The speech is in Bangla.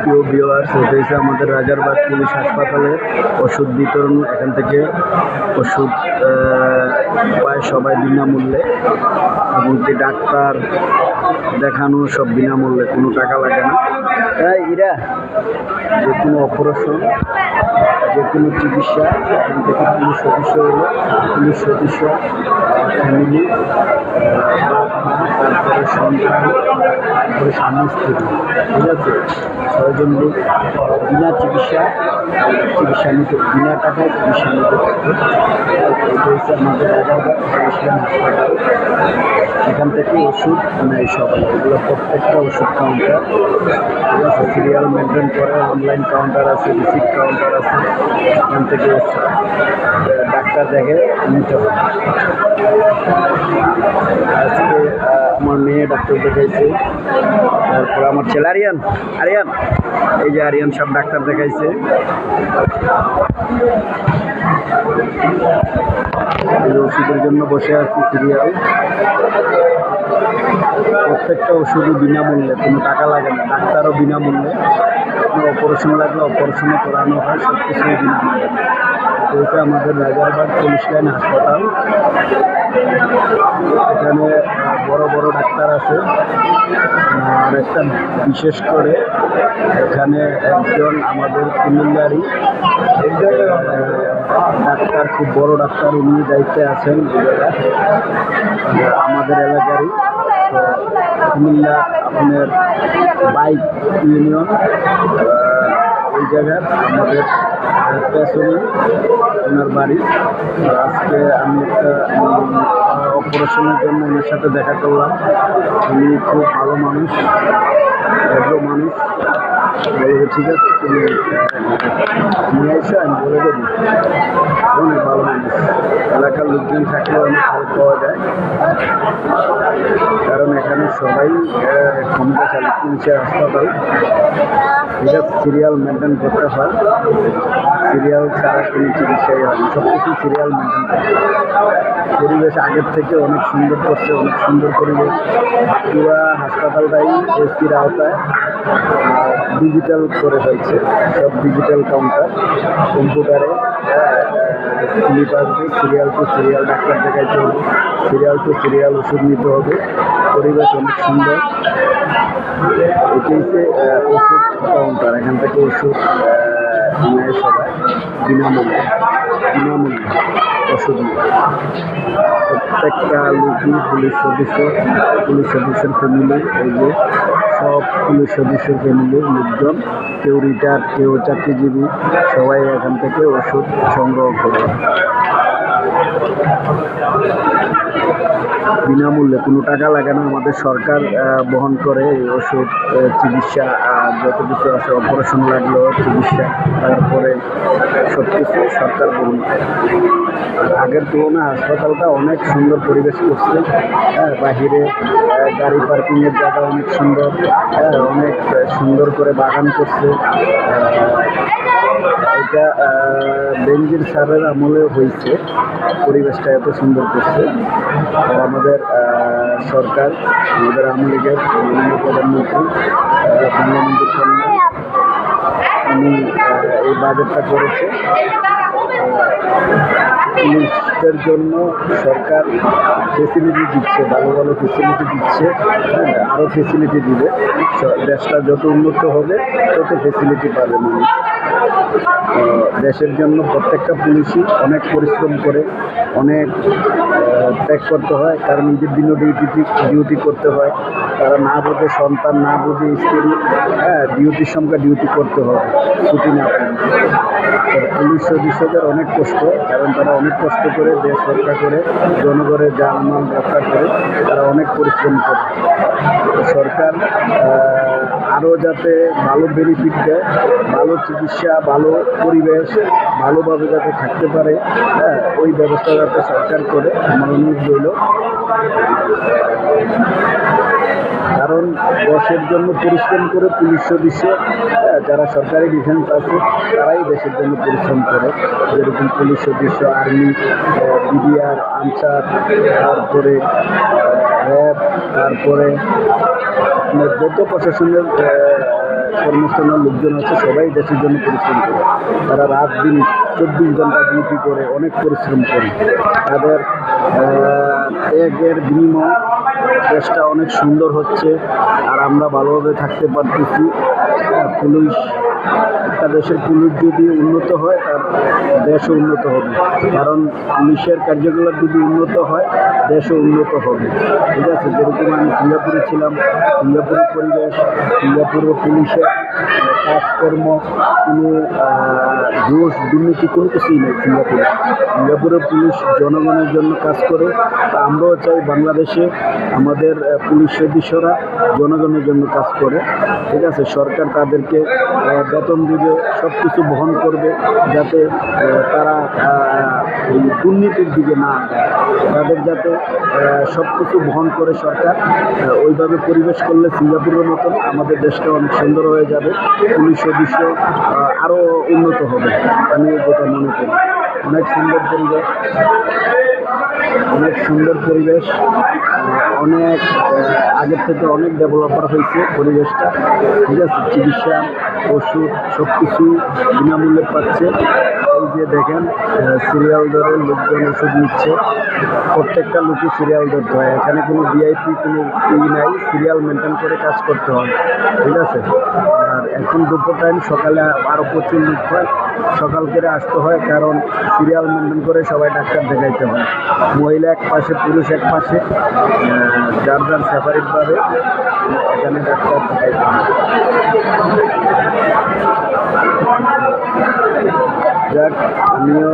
প্রিয় ভিউয়ার্স, এটা হচ্ছে আমাদের রাজারবাগ পুলিশ হাসপাতালের ওষুধ বিতরণ। এখান থেকে ওষুধ পায় সবাই বিনামূল্যে, এমনকি ডাক্তার দেখানো সব বিনামূল্যে, কোনো টাকা লাগে না। তাই এরা যে কোনো অপারেশন, যে কোনো চিকিৎসা এখান থেকে পুলিশ সদস্য হলো, পুলিশ সদস্য ফ্যামিলি, তারপরে সন্তান, তারপরে স্বামী স্ত্রী, ঠিক আছে, 6 জন লোক বিনা চিকিৎসা নিতে, বিনা টাকায় চিকিৎসা নিতে থাকবে। এটা হচ্ছে আমাদের রাজারবাগ হাসপাতাল। এখান থেকে ওষুধ নেয় সবাই, এগুলো প্রত্যেকটা ওষুধ কাউন্টার, ঠিক আছে, সিরিয়াল মেনটেন করে, অনলাইন কাউন্টার আছে, রিসিপ্ট কাউন্টার আছে। এখান থেকে ডাক্তার দেখে নিতে হবে। আজকে আমার মেয়ে ডাক্তার দেখাইছে, তারপর আমার ছেলে আরিয়ান, এই যে আরিয়ান সব ডাক্তার দেখাইছে। ওষুধের জন্য বসে আছি সিরিয়াল। প্রত্যেকটা ওষুধই বিনামূল্যে, কোনো টাকা লাগে না, ডাক্তারও বিনামূল্যে, কোনো অপারেশন লাগলে অপারেশনও করানো হয়, সব কিছুই বিনামূল্যে। এটা আমাদের রাজারবাগ পুলিশ লাইন হাসপাতাল। এখানে বড় বড় ডাক্তার আছে, আর একটা বিশেষ করে এখানে একজন আমাদের কুমিল্লারই ডাক্তার, খুব বড় ডাক্তার, উনি দায়িত্বে আছেন আমাদের এলাকারই। তো কুমিল্লা আপনার বাইক ইউনিয়ন, ওই জায়গার আমাদের পেছনে ওনার বাড়ি। আজকে আমি একটা অপারেশনের জন্য ওনার সাথে দেখা করলাম। উনি খুব ভালো মানুষ, ভদ্র মানুষ। বলবে ঠিক আছে, তুমি নিয়ে এসো, আমি বলে দেবো। অনেক ভালো মানুষ, এলাকার লোকজন থাকলে অনেক হেল্প পাওয়া যায়, কারণ এখানে সবাই ক্ষমতাশালী। পুলিশের হাসপাতাল, ঠিক আছে, সিরিয়াল মেনটেন করতে হয়, সিরিয়াল ছাড়া কোনো চিকিৎসাই হয় না, সব কিছু সিরিয়াল মেনটেন করতে হয়। পরিবেশ আগের থেকে অনেক সুন্দর করছে, অনেক সুন্দর পরিবেশ। পুরা হাসপাতালটাই এসির আওতায় ডিজিটাল করে ফেলছে, সব ডিজিটাল কাউন্টার, কম্পিউটারে স্লিপ আসবে, সিরিয়াল টু সিরিয়াল ডাক্তার দেখাইতে হবে, সিরিয়াল টু সিরিয়াল ওষুধ নিতে হবে। পরিবেশ অনেক সুন্দর। এটি হচ্ছে ওষুধ কাউন্টার, এখান থেকে ওষুধ নেয় সবাই বিনামূল্যে ওষুধ নেয়। প্রত্যেকটা লোকই পুলিশ সদস্যের ফ্যামিলি, এই যে সব পুলিশ সদস্যের ফ্যামিলির লোকজন, কেউ রিটায়ার্ড, কেউ চাকরিজীবী, সবাই এখান থেকে ওষুধ সংগ্রহ করে বিনামূল্যে, কোনো টাকা লাগে না। আমাদের সরকার বহন করে এই ওষুধ, চিকিৎসা, যত কিছু আছে, অপারেশন লাগলো, চিকিৎসা, তারপরে সব কিছু সরকার বহন করে। আগের তুলনায় হাসপাতালটা অনেক সুন্দর পরিবেশ করছে। বাহিরে গাড়ি পার্কিংয়ের জায়গা অনেক সুন্দর, অনেক সুন্দর করে বাগান করছে। এটা বেনজির স্যারের আমলে হয়েছে, পরিবেশটা এত সুন্দর করছে। আমাদের সরকার, আমাদের আওয়ামী লীগের মাননীয় প্রধানমন্ত্রী বঙ্গবন্ধু কন্যা, উনি এই বাজেটটা করেছে। পুলিশদের জন্য সরকার ফেসিলিটি দিচ্ছে, ভালো ভালো ফেসিলিটি দিচ্ছে, আরও ফেসিলিটি দিবে। দেশটা যত উন্নত হবে তত ফেসিলিটি পাবে মানুষ। দেশের জন্য প্রত্যেকটা পুলিশই অনেক পরিশ্রম করে, অনেক ত্যাগ করতে হয়, কারণ নিজের দিনও ডিউটি করতে হয়। তারা না বোঝে সন্তান, না বোঝে স্ত্রী, ডিউটির সঙ্গে ডিউটি করতে হবে, ছুটি না পেলে। পুলিশ সদস্যদের অনেক কষ্ট, কারণ তারা অনেক কষ্ট করে দেশ রক্ষা করে, জনগণের জানমাল রক্ষা করে, তারা অনেক পরিশ্রম করে। সরকার আরও যাতে ভালো বেনিফিট দেয়, ভালো চিকিৎসা, ভালো পরিবেশ, ভালোভাবে যাতে থাকতে পারে, ওই ব্যবস্থা যাতে সরকার করে, আমার অনুরোধ রইল। কারণ দেশের জন্য পরিশ্রম করে পুলিশ সদস্য, যারা সরকারি ডিফেন্স আছে, তারাই দেশের জন্য পরিশ্রম করে। যেরকম পুলিশ সদস্য, আর্মি, বিডিআর, আনসার, তারপরে র্যাব, তারপরে যত প্রশাসনের কর্মস্থানের লোকজন আছে, সবাই দেশের জন্য পরিশ্রম করে। তারা রাত দিন 24 ঘন্টা ডিউটি করে অনেক পরিশ্রম করে। তাদের ত্যাগের বিনিময় দেশটা অনেক সুন্দর হচ্ছে, আর আমরা ভালোভাবে থাকতে পারতেছি। পুলিশ, একটা দেশের পুলিশ যদি উন্নত হয় তার দেশও উন্নত হবে, কারণ পুলিশের কার্যকলাপ যদি উন্নত হয় দেশও উন্নত হবে। ঠিক আছে, যেরকম আমি সিঙ্গাপুরে ছিলাম, সিঙ্গাপুরের পরিবেশ, সিঙ্গাপুরের পুলিশের কাজকর্ম, কোনো ঘুষ দুর্নীতি কোনো কিছুই নেই সিঙ্গাপুরে। সিঙ্গাপুরের পুলিশ জনগণের জন্য কাজ করে। আমরাও চাই বাংলাদেশে আমাদের পুলিশ সদস্যরা জনগণের জন্য কাজ করে। ঠিক আছে, সরকার তাদেরকে বেতন দিবে, সব কিছু বহন করবে, যাতে তারা এই দুর্নীতির দিকে না যায়। তাদের যাতে সব কিছু বহন করে সরকার, ওইভাবে পরিবেশ করলে সিঙ্গাপুরের মতন আমাদের দেশটা অনেক সুন্দর হয়ে যাবে। পুলিশ সদস্য আরও উন্নত হবে, আমি যেটা মনে করি। অনেক সুন্দর পরিবেশ, অনেক সুন্দর পরিবেশ, অনেক আগের থেকে অনেক ডেভেলপার হয়েছে পরিবেশটা। ঠিক আছে, চিকিৎসা, ওষুধ সব কিছুই বিনামূল্যে পাচ্ছে। এই যে দেখেন সিরিয়াল ধরে লোকজন ওষুধ নিচ্ছে, প্রত্যেকটা লোকই সিরিয়াল ধরতে হয়। এখানে কোনো ভিআইপি কোনো নাই, সিরিয়াল মেনটেন করে কাজ করতে হয়। ঠিক আছে, আর এখন দুপুর টাইম, সকালে আরও প্রচুর লোক হয়, সকাল করে আসতে হয়, কারণ সিরিয়াল মেনটেন করে সবাই ডাক্তার দেখাইতে হয়। মহিলা এক পাশে, পুরুষ এক পাশে, যার যার সেপারেটভাবে এখানে ডাক্তার দেখাইতে হয়। যাক, আমিও